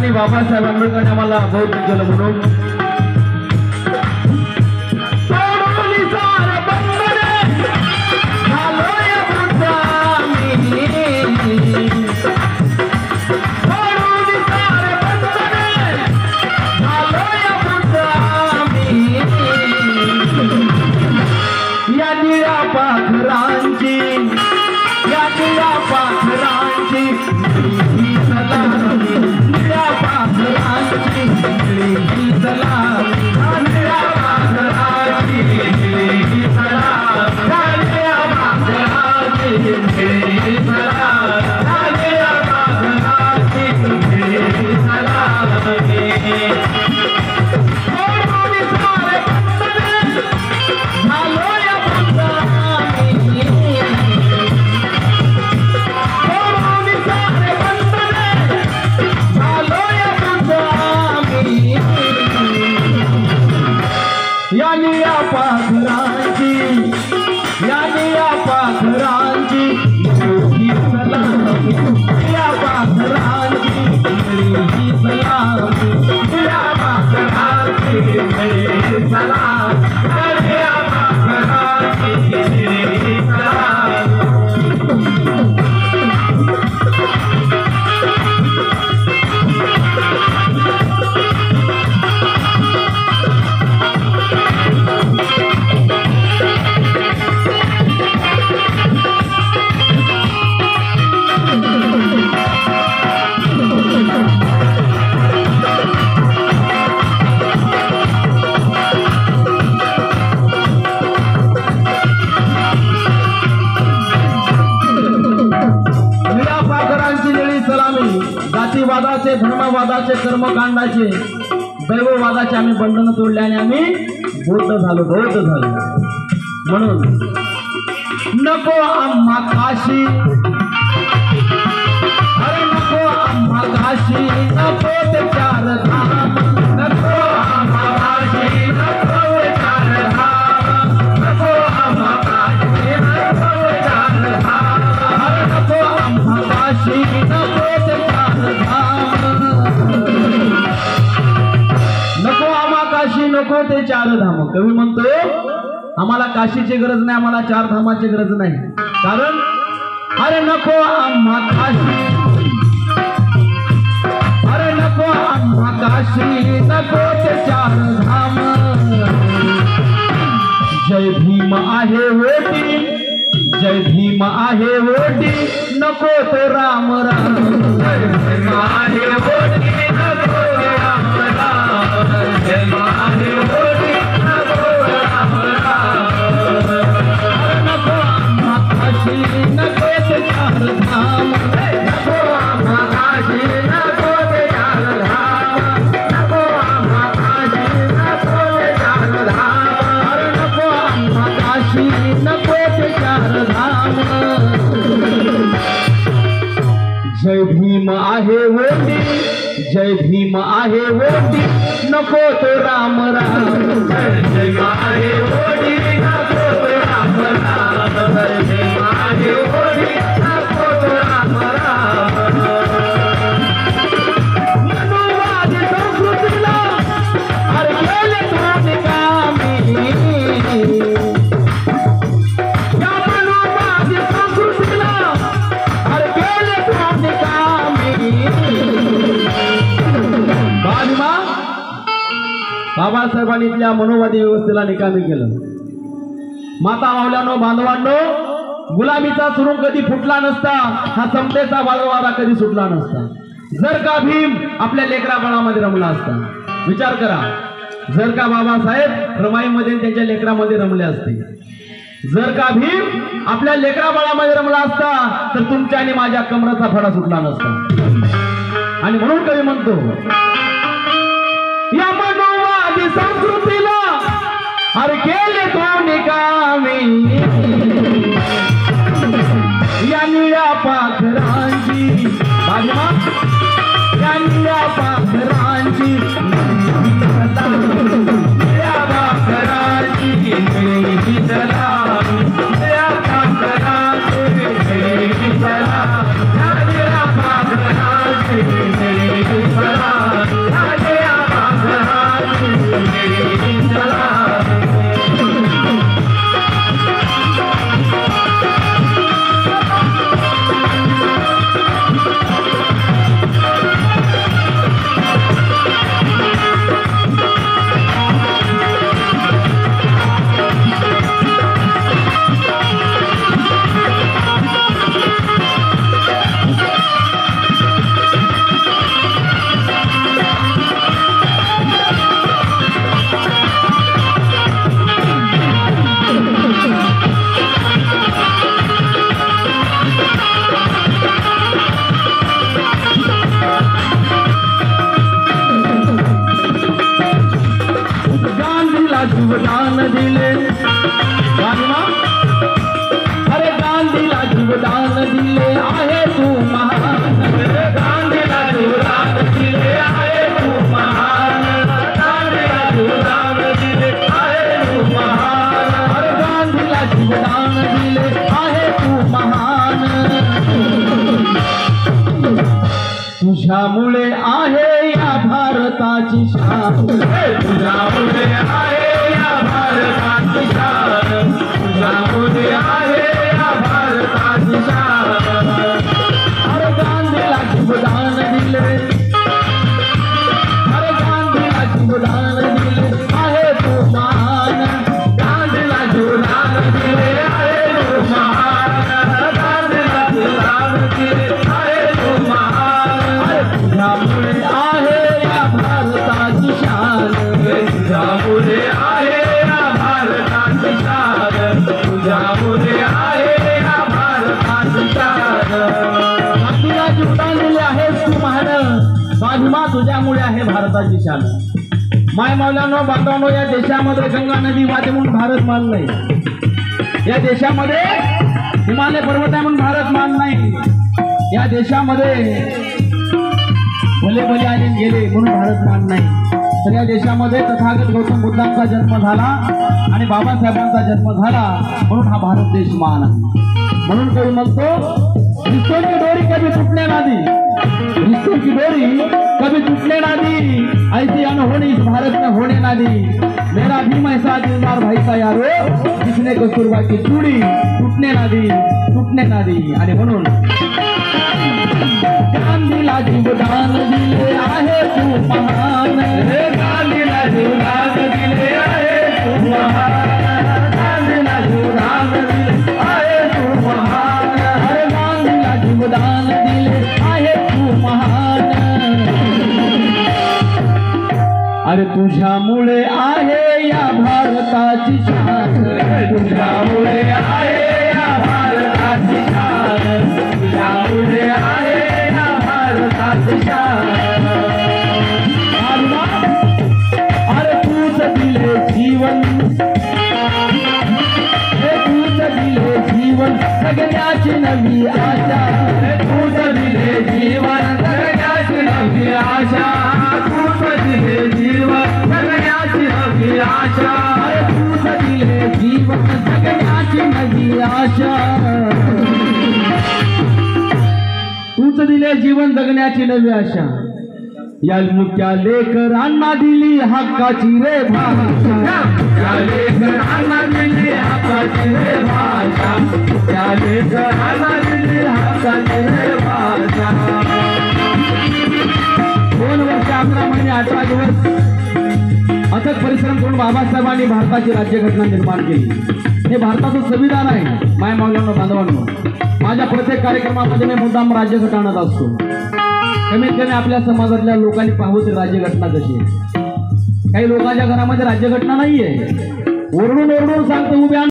आणि बाबासाहेब आंबेडकरांनी आम्हाला बौद्ध केलं म्हणून पाखरांची या पाखरांची सलामी या पाखरांची सलामी या पाखरांची सलामी या पाखरांची सलामी या पाखरांची सलामी या पाखरांची या पाखरांची सलामी या पाखरांची सलामी या पाखरांची सलामी या पाखरांची जातीवादाचे धर्मवादाचे कर्मकांडाचे दैववादाचे आम्ही बंधन तोडले आणि आम्ही बौद्ध झालो म्हणून नको आम्हा काशी अरे नको आम्हा काशी नको ते चार धाम नको आम्हा काशी नको ते चार धाम नको आम्हा काशी नको ते चार धाम अरे नको आम्हा काशी नको ते नको आम्हा काशी नको ते चार धाम कवी म्हणतो आम्हाला काशीची गरज नाही आम्हाला चार धामाची गरज नाही कारण अरे नको आम्हा काशी अरे नको आम्हा काशी नको ते चार धाम जय भीम आहे ओटी जय भीम आहे ओटी नको तो राम राम जय भीम आहे ओटी नको राम राम जय भीम आहे ओटी नको राम राम नको आम्हा काशी नको ते चार धाम नको आम्हा काशी नको ते चार धाम नको आम्हा काशी नको ते चार धाम अरे नको आम्हा काशी नको ते चार धाम जय भीम आहे ओटी जय भीम आहे ओटी नको तो राम राम जय भीम आहे ओटी नको तो राम राम जय भीम आहे ओटी नको तो राम राम मनुवादी संस्कृतीला अरे गेले कोण कामी या मनुवादी संस्कृतीला अरे गेले कोण कामी बाबासाहेबांनी इथल्या मनोवादी व्यवस्थेला निकामी केलं माता मावल्यानो बांधवांनो गुलामीचा सुरुंग कधी फुटला नसता हा समतेचा बाळवारा कधी सुटला नसता जर का भीम आपल्या लेकरा बाळामध्ये रमला असता विचार करा जर का बाबासाहेब रमाईमध्ये त्यांच्या लेकरामध्ये रमले असते जर का भीम आपल्या लेकरा बाळामध्ये रमला असता तर तुमच्या आणि माझ्या कमराचा फडा सुटला नसता आणि म्हणून कवी म्हणतो या मनोवादी संस्कृतीला अरे केले कोण कामी या निळ्या पाखरांची या निळ्या पाखरांची निळ्या पाखरांची सलामी निळ्या पाखरांची सलामी निळ्या पाखरांची सलामी तुझ्यामुळे आहे या भारताची शान, तुझ्यामुळे आहे या भारताची शान, तुझ्यामुळे आहे या भारताची शान. अरे गांधीला जीवदान दिले, अरे गांधीला जीवदान दिले आहे तू महान, गांधीला जीवदान दिले आहे तू महान, गांधीला जीवदान दिले आहे तू महान. तुझ्यामुळे आहे या भारताची शान, तुझ्यामुळे आहे या भारताची शान, तुझ्यामुळे आहे या भारताची शान. गांधीला जीवदान दिले आहेस तू महान, स्वाभिमान तुझ्यामुळे आहे भारताची शान. माय मौलानो बांधवांनो, या देशामध्ये गंगा नदी वाहते म्हणून भारत मान नाही, या देशामध्ये हिमालय पर्वत आहे म्हणून भारत मान नाही, या देशामध्ये भले भले आले गेले म्हणून भारत मान नाही, तर या देशामध्ये तथागत गौतम बुद्धांचा जन्म झाला आणि बाबासाहेबांचा जन्म झाला म्हणून हा भारत देश मान आहे. म्हणून कवी म्हणतो, रिश्तों की डोरी कभी टूटने ना दी, रिश्तों की डोरी कभी टूटने ना दी, ऐसी अनहोनी इस भारत में होने ना दी, मेरा भीम ऐसा दिलदार भाई का यारो, जिसने कस्तूरबा की चूड़ी टूटने ना दी, टूटने ना दी. आणि म्हणून गांधीला जीवदान दिले आहे तू महान, गांधीला जीवदान दिले आहे तू महान, गांधीला जीवदान दिले आहे तू महान, अरे गांधीला जीवदान दिले आहे तू महान. अरे तुझ्यामुळे आहे या भारताची शान, तुझ्यामुळे आहे या भारताची शान, तुझ्यामुळे आहे या भारताची शान. अरे तूच दिले जीवन, हे तूच दिले जीवन जगण्याची नवी आशा, हे तूच दिले जीवन जगण्याची नवी आशा, तूच दिले जीवन जगण्याची नवी आशा, अरे तूच दिले जीवन जगण्याची नवी आशा, तूच दिले जीवन जगण्याची नवी आशा. या मुक्या लेकरांना दिली हक्काची रे भाषा, या लेकरांना दिली हक्काची रे भाषा, या लेकरांना दिली हक्काची रे भाषा. 2 वर्ष 11 महिने 18 दिवस अथक परिश्रम करून बाबासाहेबांनी भारताची राज्यघटना निर्माण केली. हे भारताचं संविधान आहे. माय मौलानो बांधवांनो, माझ्या प्रत्येक कार्यक्रमामध्ये मी मुद्दाम राज्यघटना आणत असतो. कमीत कमी आपल्या समाजातल्या लोकांनी पाहावं तर राज्यघटना कशी आहे. काही लोकांच्या घरामध्ये राज्यघटना नाहीये, ओरडून ओरडून सांगतो उभ्या